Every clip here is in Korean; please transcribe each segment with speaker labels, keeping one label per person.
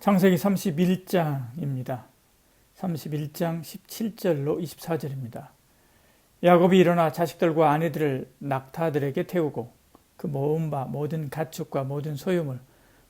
Speaker 1: 창세기 31장입니다. 31장 17절로 24절입니다. 야곱이 일어나 자식들과 아내들을 낙타들에게 태우고 그 모은 바 모든 가축과 모든 소유물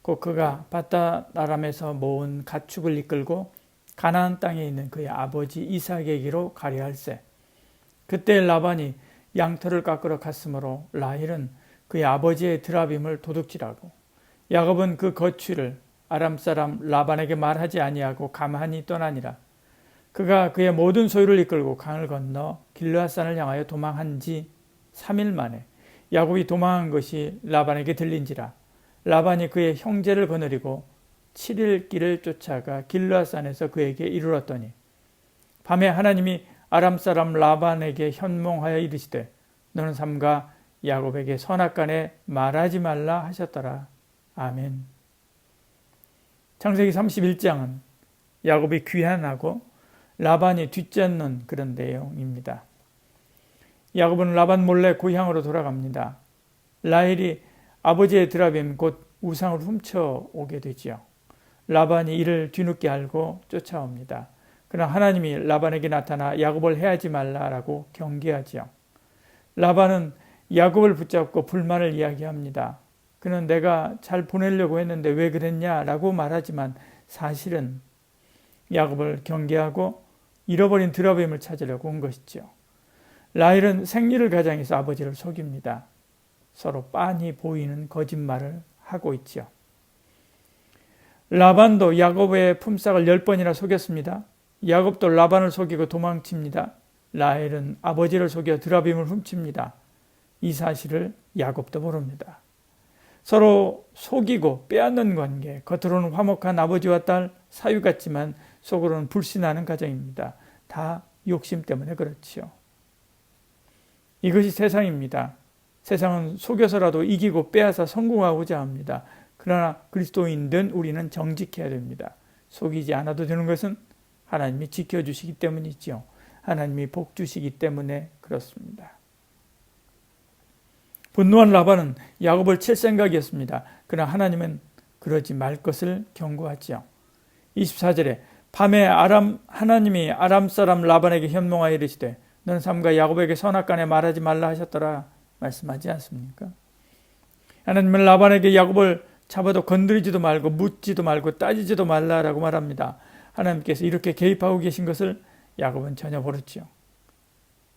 Speaker 1: 곧 그가 밧닷아람에서 모은 가축을 이끌고 가나안 땅에 있는 그의 아버지 이삭에게로 가려 할세. 그때 라반이 양털을 깎으러 갔으므로 라헬은 그의 아버지의 드라빔을 도둑질하고 야곱은 그 거취를 아람 사람 라반에게 말하지 아니하고 가만히 떠나니라. 그가 그의 모든 소유를 이끌고 강을 건너 길르앗산을 향하여 도망한 지 3일 만에 야곱이 도망한 것이 라반에게 들린지라. 라반이 그의 형제를 거느리고 7일 길을 쫓아가 길르앗산에서 그에게 이르렀더니 밤에 하나님이 아람 사람 라반에게 현몽하여 이르시되 너는 삼가 야곱에게 선악간에 말하지 말라 하셨더라. 아멘. 창세기 31장은 야곱이 귀환하고 라반이 뒤쫓는 그런 내용입니다. 야곱은 라반 몰래 고향으로 돌아갑니다. 라헬이 아버지의 드라빔 곧 우상을 훔쳐오게 되지요. 라반이 이를 뒤늦게 알고 쫓아옵니다. 그러나 하나님이 라반에게 나타나 야곱을 해하지 말라라고 경계하지요. 라반은 야곱을 붙잡고 불만을 이야기합니다. 그는 내가 잘 보내려고 했는데 왜 그랬냐라고 말하지만 사실은 야곱을 경계하고 잃어버린 드라빔을 찾으려고 온 것이죠. 라헬은 생리를 가장해서 아버지를 속입니다. 서로 빤히 보이는 거짓말을 하고 있죠. 라반도 야곱의 품삯을 10번이나 속였습니다. 야곱도 라반을 속이고 도망칩니다. 라헬은 아버지를 속여 드라빔을 훔칩니다. 이 사실을 야곱도 모릅니다. 서로 속이고 빼앗는 관계, 겉으로는 화목한 아버지와 딸 사위 같지만 속으로는 불신하는 가정입니다. 다 욕심 때문에 그렇지요. 이것이 세상입니다. 세상은 속여서라도 이기고 빼앗아 성공하고자 합니다. 그러나 그리스도인된 우리는 정직해야 됩니다. 속이지 않아도 되는 것은 하나님이 지켜주시기 때문이지요. 하나님이 복 주시기 때문에 그렇습니다. 분노한 라반은 야곱을 칠 생각이었습니다. 그러나 하나님은 그러지 말 것을 경고하지요. 24절에 밤에 하나님이 아람 사람 라반에게 현몽하여 이르시되 너는 삼가 야곱에게 선악간에 말하지 말라 하셨더라 말씀하지 않습니까? 하나님은 라반에게 야곱을 잡아도 건드리지도 말고 묻지도 말고 따지지도 말라라고 말합니다. 하나님께서 이렇게 개입하고 계신 것을 야곱은 전혀 모르지요.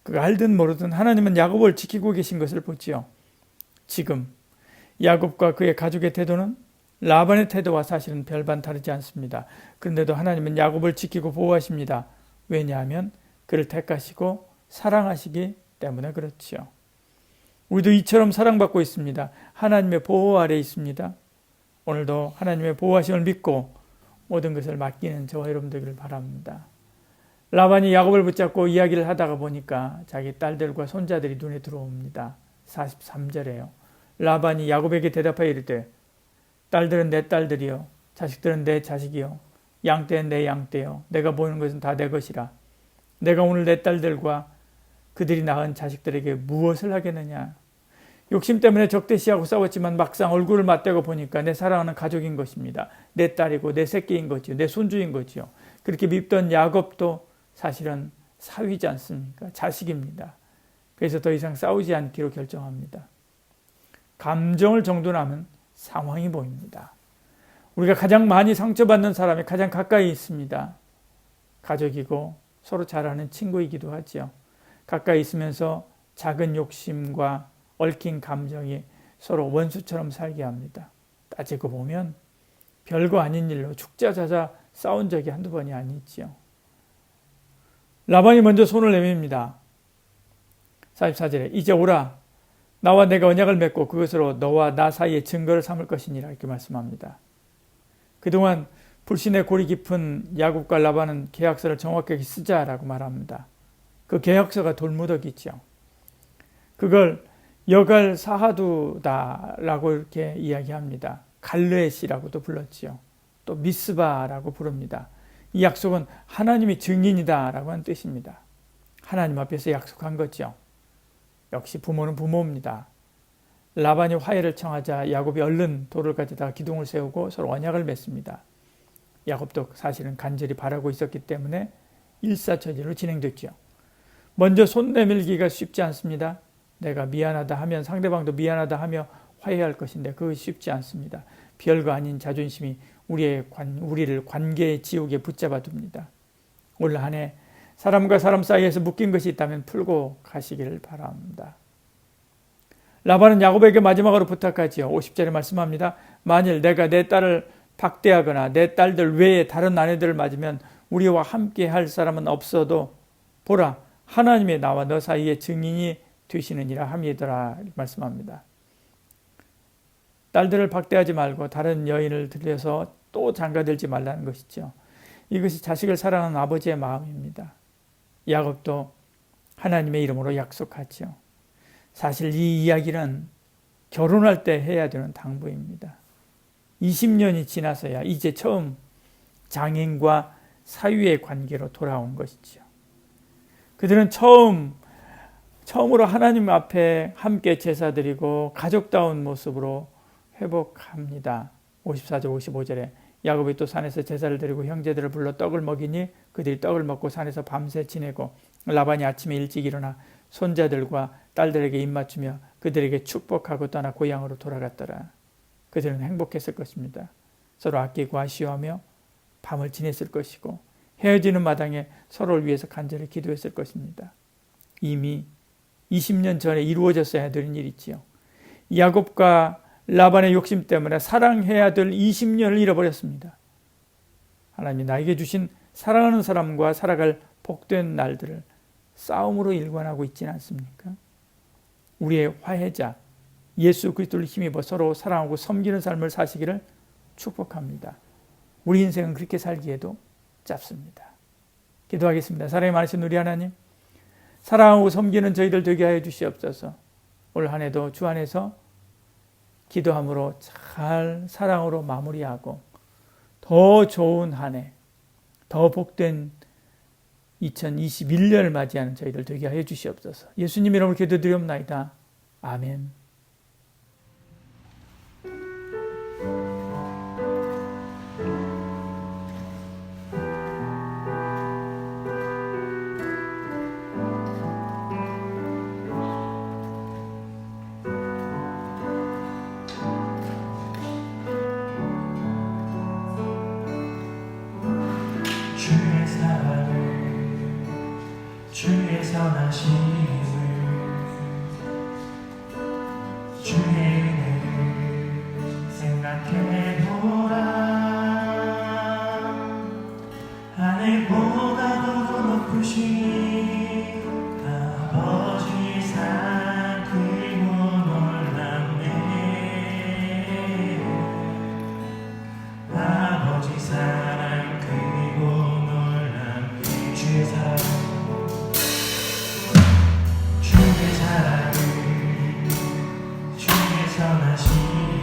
Speaker 1: 그가 알든 모르든 하나님은 야곱을 지키고 계신 것을 보지요. 지금 야곱과 그의 가족의 태도는 라반의 태도와 사실은 별반 다르지 않습니다. 그런데도 하나님은 야곱을 지키고 보호하십니다. 왜냐하면 그를 택하시고 사랑하시기 때문에 그렇지요. 우리도 이처럼 사랑받고 있습니다. 하나님의 보호 아래 있습니다. 오늘도 하나님의 보호하심을 믿고 모든 것을 맡기는 저와 여러분 되기를 바랍니다. 라반이 야곱을 붙잡고 이야기를 하다가 보니까 자기 딸들과 손자들이 눈에 들어옵니다. 43절에요. 라반이 야곱에게 대답하여 이르되 딸들은 내 딸들이요 자식들은 내 자식이요 양떼는 내 양떼요 내가 보는 것은 다 내 것이라 내가 오늘 내 딸들과 그들이 낳은 자식들에게 무엇을 하겠느냐. 욕심 때문에 적대시하고 싸웠지만 막상 얼굴을 맞대고 보니까 내 사랑하는 가족인 것입니다. 내 딸이고 내 새끼인 거지요. 내 손주인 거지요. 그렇게 밉던 야곱도 사실은 사위지 않습니까? 자식입니다. 그래서 더 이상 싸우지 않기로 결정합니다. 감정을 정돈하면 상황이 보입니다. 우리가 가장 많이 상처받는 사람이 가장 가까이 있습니다. 가족이고 서로 잘 아는 친구이기도 하지요. 가까이 있으면서 작은 욕심과 얽힌 감정이 서로 원수처럼 살게 합니다. 따지고 보면 별거 아닌 일로 죽자자자 싸운 적이 한두 번이 아니지요. 라반이 먼저 손을 내밉니다. 44절에 이제 오라 나와 내가 언약을 맺고 그것으로 너와 나 사이에 증거를 삼을 것이니라 이렇게 말씀합니다. 그동안 불신의 골이 깊은 야곱과 라반은 계약서를 정확하게 쓰자라고 말합니다. 그 계약서가 돌무더기죠. 그걸 여갈 사하두다라고 이렇게 이야기합니다. 갈르엣이라고도 불렀지요. 또 미스바라고 부릅니다. 이 약속은 하나님이 증인이다라고 하는 뜻입니다. 하나님 앞에서 약속한 거죠. 역시 부모는 부모입니다. 라반이 화해를 청하자 야곱이 얼른 돌을 가져다가 기둥을 세우고 서로 언약을 맺습니다. 야곱도 사실은 간절히 바라고 있었기 때문에 일사천리로 진행됐죠. 먼저 손 내밀기가 쉽지 않습니다. 내가 미안하다 하면 상대방도 미안하다 하며 화해할 것인데 그것이 쉽지 않습니다. 별거 아닌 자존심이 우리를 관계의 지옥에 붙잡아 둡니다. 올 한 해 사람과 사람 사이에서 묶인 것이 있다면 풀고 가시기를 바랍니다. 라반은 야곱에게 마지막으로 부탁하지요. 50절에 말씀합니다. 만일 내가 내 딸을 박대하거나 내 딸들 외에 다른 아내들을 맞으면 우리와 함께 할 사람은 없어도 보라 하나님이 나와 너 사이에 증인이 되시느니라 함이더라 말씀합니다. 딸들을 박대하지 말고 다른 여인을 들여서 또 장가들지 말라는 것이죠. 이것이 자식을 사랑하는 아버지의 마음입니다. 야곱도 하나님의 이름으로 약속하죠. 사실 이 이야기는 결혼할 때 해야 되는 당부입니다. 20년이 지나서야 이제 처음 장인과 사위의 관계로 돌아온 것이죠. 그들은 처음으로 하나님 앞에 함께 제사드리고 가족다운 모습으로 회복합니다. 54절 55절에 야곱이 또 산에서 제사를 드리고 형제들을 불러 떡을 먹이니 그들이 떡을 먹고 산에서 밤새 지내고 라반이 아침에 일찍 일어나 손자들과 딸들에게 입맞추며 그들에게 축복하고 떠나 고향으로 돌아갔더라. 그들은 행복했을 것입니다. 서로 아끼고 아쉬워하며 밤을 지냈을 것이고 헤어지는 마당에 서로를 위해서 간절히 기도했을 것입니다. 이미 20년 전에 이루어졌어야 되는 일이지요. 야곱과 라반의 욕심 때문에 사랑해야 될 20년을 잃어버렸습니다. 하나님이 나에게 주신 사랑하는 사람과 살아갈 복된 날들을 싸움으로 일관하고 있지는 않습니까? 우리의 화해자 예수 그리스도를 힘입어 서로 사랑하고 섬기는 삶을 사시기를 축복합니다. 우리 인생은 그렇게 살기에도 짧습니다. 기도하겠습니다. 사랑이 많으신 우리 하나님, 사랑하고 섬기는 저희들 되게 하여 주시옵소서. 올 한 해도 주 안에서 기도함으로 잘 사랑으로 마무리하고 더 좋은 한 해, 더 복된 2021년을 맞이하는 저희들 되게 하여 주시옵소서. 예수님 이름으로 기도드리옵나이다. 아멘.
Speaker 2: 주의 사랑을 주의 선하심을 주의 은혜를 생각해보라. 하늘보다 더 높으신 아버지 사랑 크고 놀랍네. 아버지 사랑 크고 놀랍네. 주의 사랑 주의 사랑을 주의 선하심